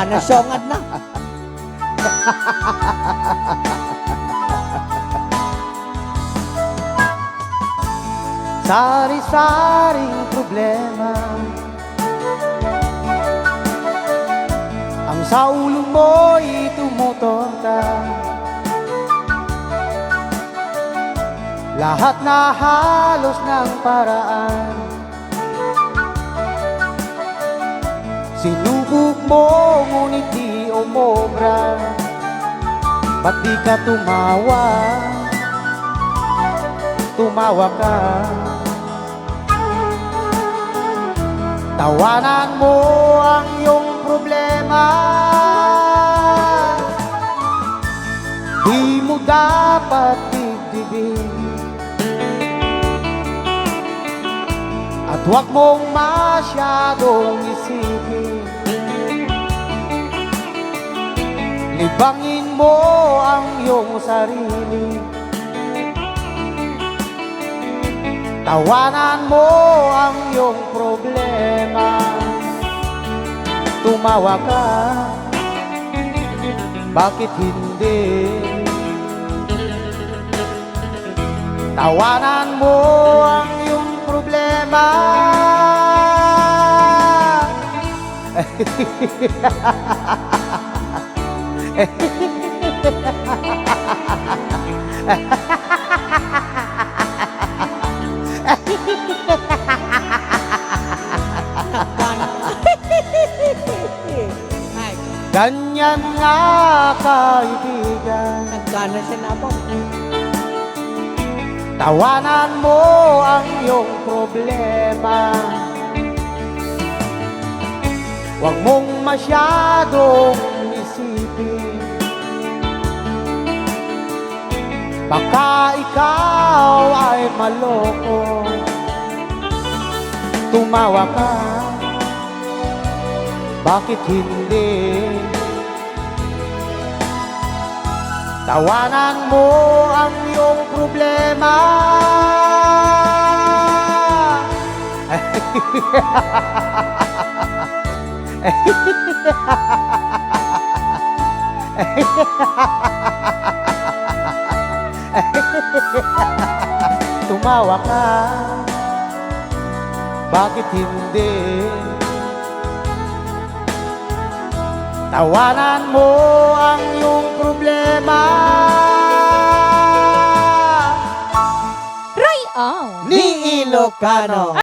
Nagkanasongad na. Sari-saring problema ang sa ulo mo'y tumutorta. Lahat na halos ng paraan sinubok mo, ngunit di umobra. Ba't di ka tumawa? Tumawa ka. Tawanan mo ang iyong problema. Di mo dapat dibdibin at huwag mong masyadong isipin. Libangin mo ang iyong sarili. Tawanan mo ang iyong problema. Tumawa ka, bakit hindi? Tawanan mo ang iyong problema. Ay, Ganyan nga kaibigan. nagkana siya na po. Tawanan mo ang iyong problema. Huwag mong masyadong isipin. Baka ikaw ay maloko. Tumawa ka, bakit hindi? Tawanan mo ang iyong problema. Tumawa ka, bakit hindi? Tawanan mo ang iyong problema. Ray, oh. Ni Ilocano.